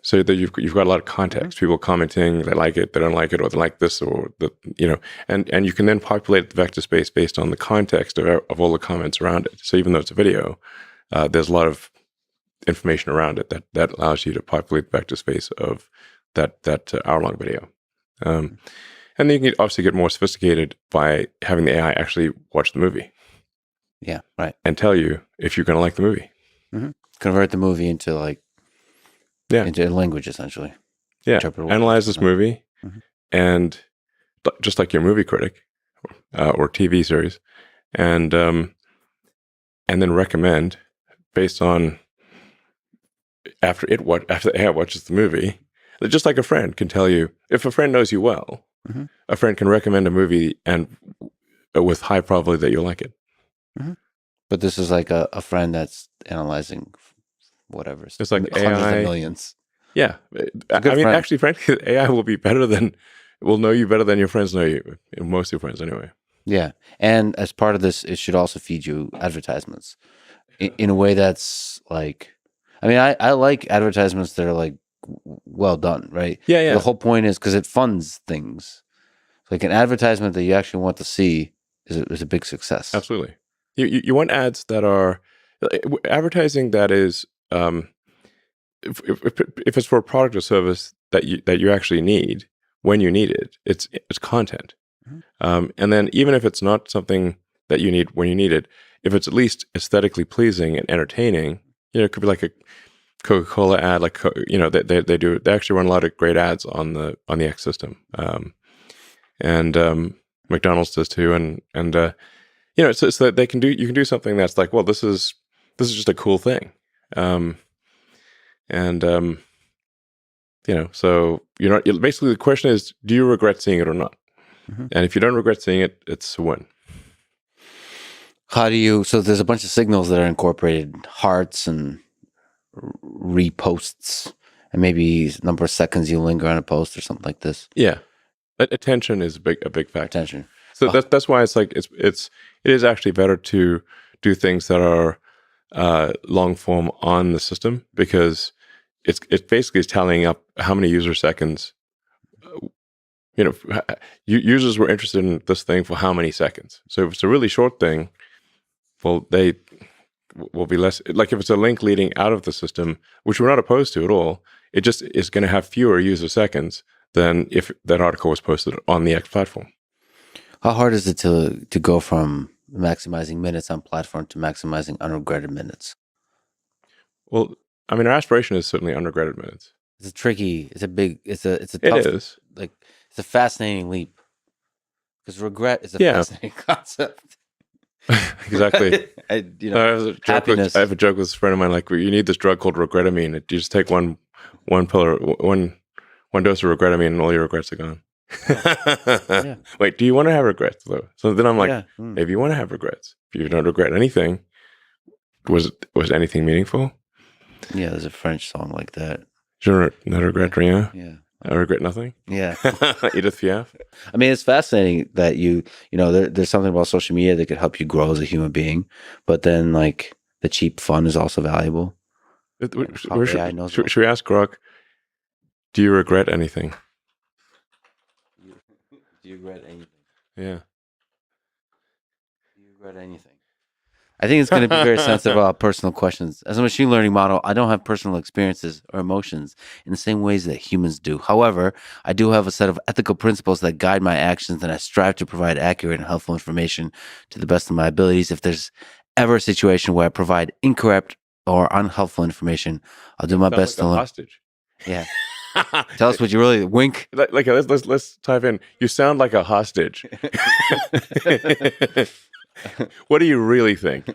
So that you've got a lot of context. People commenting, they like it, they don't like it, or they like this, or and you can then populate the vector space based on the context of all the comments around it. So even though it's a video, there's a lot of information around it that allows you to populate the vector space of that hour-long video. And then you can obviously get more sophisticated by having the AI actually watch the movie. Yeah, right. And tell you if you're going to like the movie. Mm-hmm. Convert the movie into into language, essentially. Yeah, analyze this movie, and just like your movie critic or TV series, and then recommend based on after the AI watches the movie, just like a friend can tell you. If a friend knows you well, a friend can recommend a movie and with high probability that you'll like it. Mm-hmm. But this is like a friend that's analyzing whatever. It's like hundreds AI, of millions. Yeah, actually, frankly, AI will know you better than your friends know you. Most of your friends, anyway. Yeah, and as part of this, it should also feed you advertisements in a way that's like. I mean, I like advertisements that are like well done, right? Yeah. The whole point is because it funds things. Like an advertisement that you actually want to see is a big success. Absolutely. You want ads that are advertising that is if it's for a product or service that you actually need when you need it, it's content. And then even if it's not something that you need when you need it, if it's at least aesthetically pleasing and entertaining, it could be like a Coca-Cola ad, they actually run a lot of great ads on the X system, and McDonald's does too, and so that you can do something that's like, well, this is just a cool thing, so basically the question is, do you regret seeing it or not? And if you don't regret seeing it, it's a win. So there's a bunch of signals that are incorporated, hearts and reposts, and maybe number of seconds you linger on a post or something like this. Yeah. Attention is a big factor. Attention. So that's why it's like, it is actually better to do things that are long form on the system, because it basically is tallying up how many user seconds, users were interested in this thing for how many seconds. So if it's a really short thing, well, they will be less, like if it's a link leading out of the system, which we're not opposed to at all, it just is going to have fewer user seconds than if that article was posted on the X platform. How hard is it to go from maximizing minutes on platform to maximizing unregretted minutes? Well, I mean, our aspiration is certainly unregretted minutes. It's tricky. It's a tough, it is. Like, it's a fascinating leap, because regret is a fascinating concept. Exactly. Happiness. I have a joke with a friend of mine, like, you need this drug called regretamine. You just take one pill, one dose of regretamine, and all your regrets are gone. Yeah. Wait, do you want to have regrets though? So then I'm like, if you want to have regrets, if you don't regret anything, was anything meaningful? Yeah, there's a French song like that. Je ne regrette rien. Yeah. I regret nothing. Yeah. Edith Piaf. I mean, it's fascinating that there's something about social media that could help you grow as a human being, but then like the cheap fun is also valuable. Should we ask Grok, do you regret anything? Do you regret anything? Yeah. Do you regret anything? I think it's going to be very sensitive about personal questions. As a machine learning model, I don't have personal experiences or emotions in the same ways that humans do. However, I do have a set of ethical principles that guide my actions, and I strive to provide accurate and helpful information to the best of my abilities. If there's ever a situation where I provide incorrect or unhelpful information, I'll do my best to learn. Hostage. Yeah. Tell us what you really wink. Like let's type in. You sound like a hostage. What do you really think?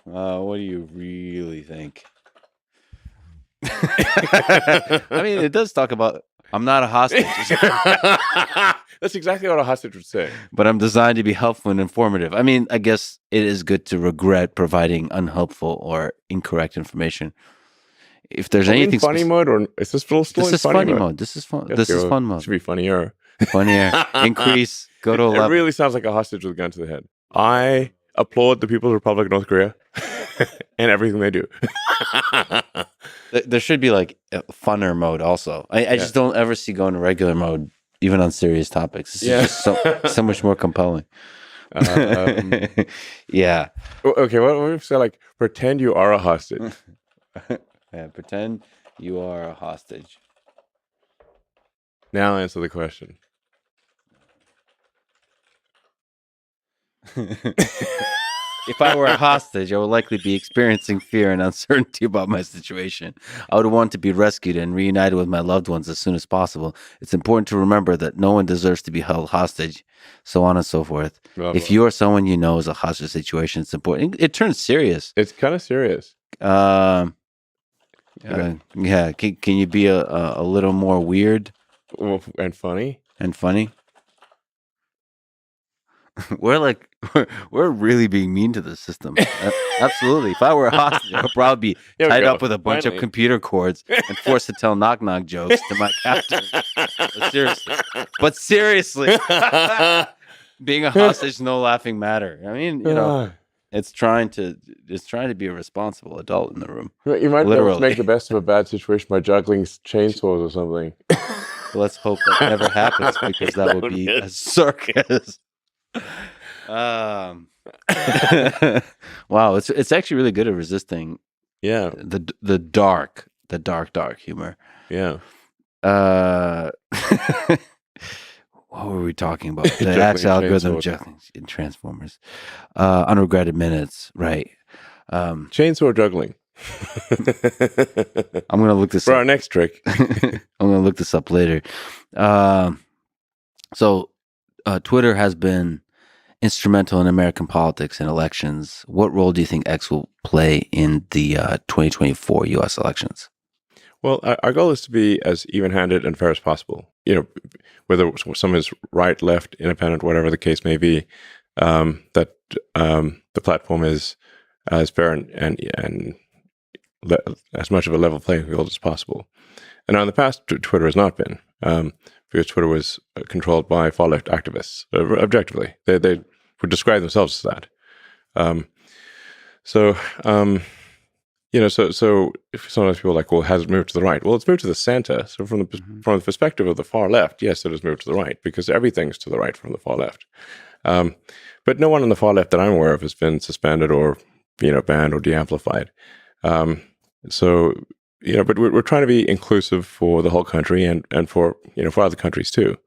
What do you really think? I mean, it does talk about, I'm not a hostage. That's exactly what a hostage would say. But I'm designed to be helpful and informative. I mean, I guess it is good to regret providing unhelpful or incorrect information. If there's anything funny mode, or is this still in funny mode? This is fun. This is fun mode. Should be funnier. Funnier. Increase. Go to 11. It really sounds like a hostage with a gun to the head. I applaud the People's Republic of North Korea and everything they do. There should be like a funner mode also. I just don't ever see going to regular mode, even on serious topics. This is just so much more compelling. Yeah. Okay, what if we say like pretend you are a hostage? Yeah, pretend you are a hostage. Now answer the question. If I were a hostage, I would likely be experiencing fear and uncertainty about my situation. I would want to be rescued and reunited with my loved ones as soon as possible. It's important to remember that no one deserves to be held hostage, so on and so forth. Blah, If blah. you or someone you know is a hostage situation, it's important. It turns serious. It's kind of serious. Yeah. Can you be a little more weird And funny. and funny? We're really being mean to the system. Absolutely. If I were a hostage, I'd probably be Here we tied go. up with a bunch Finally. of computer cords and forced to tell knock-knock jokes to my captors. But seriously, being a hostage is no laughing matter. I mean, it's trying to be a responsible adult in the room. You might Literally. make the best of a bad situation by juggling chainsaws or something. Let's hope that never happens, because that would be a circus. Wow, it's actually really good at resisting Yeah, the dark humor. yeah. What were we talking about? The Juggling Axe algorithm, chainsaws. juggling in Transformers, unregretted minutes, right? Chainsaw juggling. I'm gonna look this For up. our next trick. I'm gonna look this up later. So Twitter has been instrumental in American politics and elections. What role do you think X will play in the 2024 U.S. elections? Well, our goal is to be as even-handed and fair as possible. Whether someone is right, left, independent, whatever the case may be, that the platform is as fair and as much of a level playing field as possible. And now in the past, Twitter has not been, because Twitter was controlled by far-left activists, objectively. They would describe themselves as that. So if sometimes people are like, well, has it moved to the right? Well, it's moved to the center. So from the perspective of the far left, yes, it has moved to the right, because everything's to the right from the far left. But no one on the far left that I'm aware of has been suspended or banned or de-amplified. But we're trying to be inclusive for the whole country and for other countries too.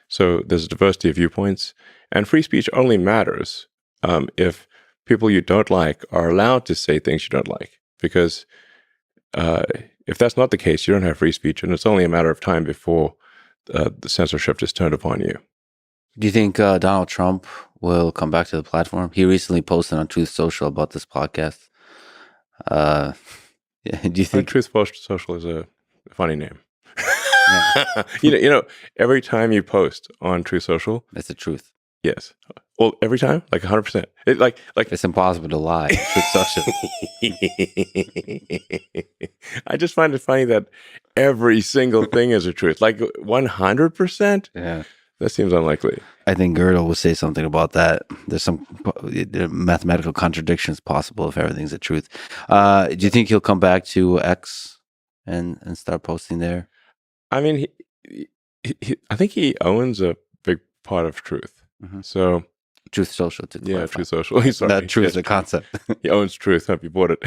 So there's a diversity of viewpoints, and free speech only matters if people you don't like are allowed to say things you don't like. Because if that's not the case, you don't have free speech, and it's only a matter of time before the censorship is turned upon you. Do you think Donald Trump will come back to the platform? He recently posted on Truth Social about this podcast. Do you think Truth Social is a funny name? Yeah. Every time you post on Truth Social, That's the truth. yes. Well, every time, like 100%. It like It's impossible to lie. Truth Social. I just find it funny that every single thing is a truth. Like 100%. Yeah. That seems unlikely. I think Gödel will say something about that. There are mathematical contradictions possible if everything's the truth. Do you think he'll come back to X and start posting there? I mean, I think he owns a big part of Truth. Mhm. So Truth Social, to yeah, clarify. Truth Social. Sorry. Not truth Yes, is a concept. He owns Truth. Hope you bought it.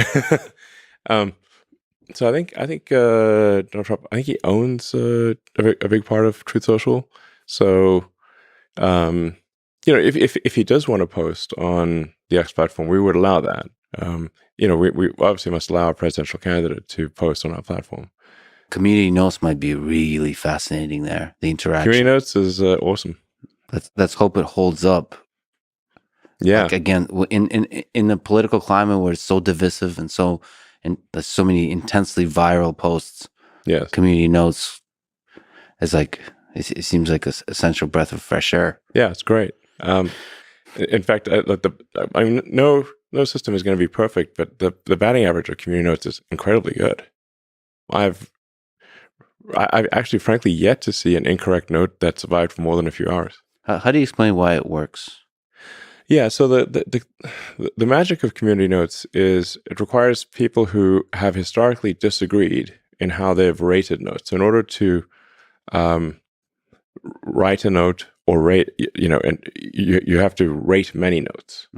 So I think Donald Trump. I think he owns a big part of Truth Social. So, if he does want to post on the X platform, we would allow that. We obviously must allow a presidential candidate to post on our platform. Community notes might be really fascinating there. The interaction. Community Notes is awesome. Let's hope it holds up. Yeah. Like, again, in the political climate where it's so divisive and there's so many intensely viral posts. Yes. Community notes is like it seems like an essential breath of fresh air. Yeah, it's great. In fact, no system is going to be perfect, but the batting average of Community Notes is incredibly good. I've actually, frankly, yet to see an incorrect note that survived for more than a few hours. How do you explain why it works? Yeah, so the magic of community notes is it requires people who have historically disagreed in how they've rated notes. So in order to write a note or rate, and you have to rate many notes.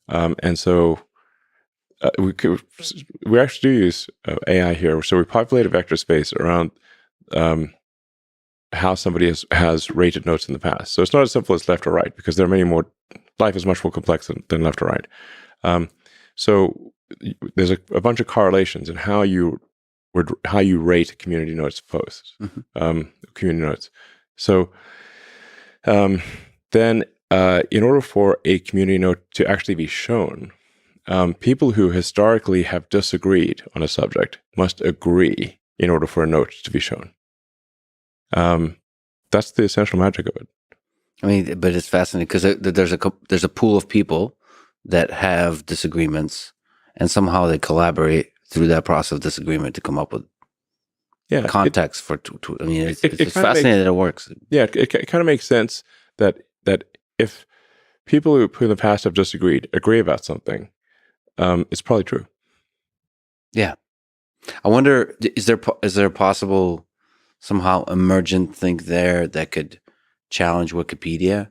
And so we actually do use AI here. So we populate a vector space around how somebody has rated notes in the past. So it's not as simple as left or right, because there are many more. Life is much more complex than left or right. So there's a bunch of correlations in how you rate community notes posts, community notes. So then, in order for a community note to actually be shown, people who historically have disagreed on a subject must agree in order for a note to be shown. That's the essential magic of it. I mean, but it's fascinating because there's a pool of people that have disagreements, and somehow they collaborate through that process of disagreement to come up with context I mean, it's fascinating that it works. Yeah, it kind of makes sense that if people who in the past have disagreed agree about something, it's probably true. Yeah, I wonder, is there a possible somehow emergent thing there that could challenge Wikipedia?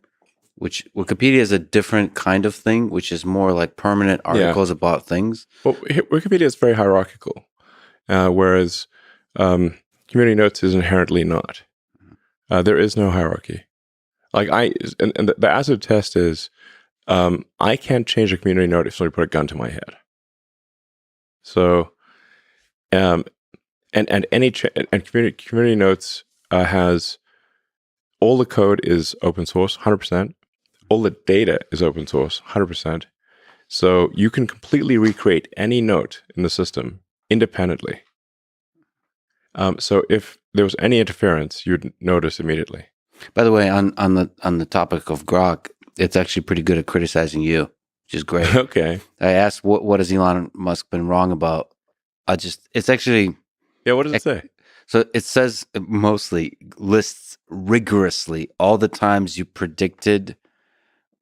Which Wikipedia is a different kind of thing, which is more like permanent articles about things. Well, Wikipedia is very hierarchical, whereas community notes is inherently not. There is no hierarchy. Like the acid test is, I can't change a community note if somebody put a gun to my head. So, and community notes has all the code is open source, 100%. All the data is open source, 100%. So you can completely recreate any note in the system independently. So if there was any interference, you'd notice immediately. By the way, on the topic of Grok, it's actually pretty good at criticizing you, which is great. Okay. I asked what has Elon Musk been wrong about? It's actually what does it say? So it says mostly lists rigorously all the times you predicted,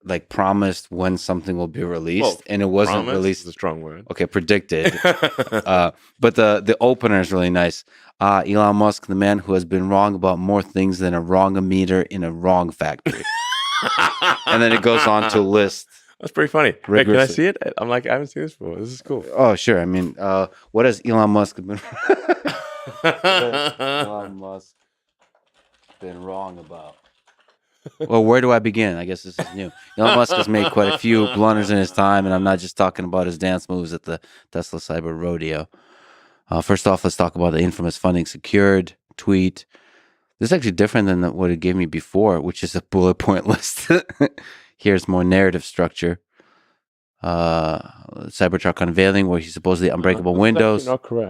like promised when something will be released, and it wasn't released. Is a strong word. Okay, predicted. But the opener is really nice. Elon Musk, the man who has been wrong about more things than a wrong-o-meter in a wrong factory. And then it goes on to list. That's pretty funny. Hey, can I see it? I'm like, I haven't seen this before. This is cool. Oh, sure. I mean, what has Elon Musk been? Elon Musk been wrong about? Well, where do I begin? I guess this is new. Elon Musk has made quite a few blunders in his time, and I'm not just talking about his dance moves at the Tesla Cyber Rodeo. First off, let's talk about the infamous funding secured tweet. This is actually different than what it gave me before, which is a bullet point list. Here's more narrative structure. Cybertruck unveiling where he's supposedly unbreakable windows. That's not correct.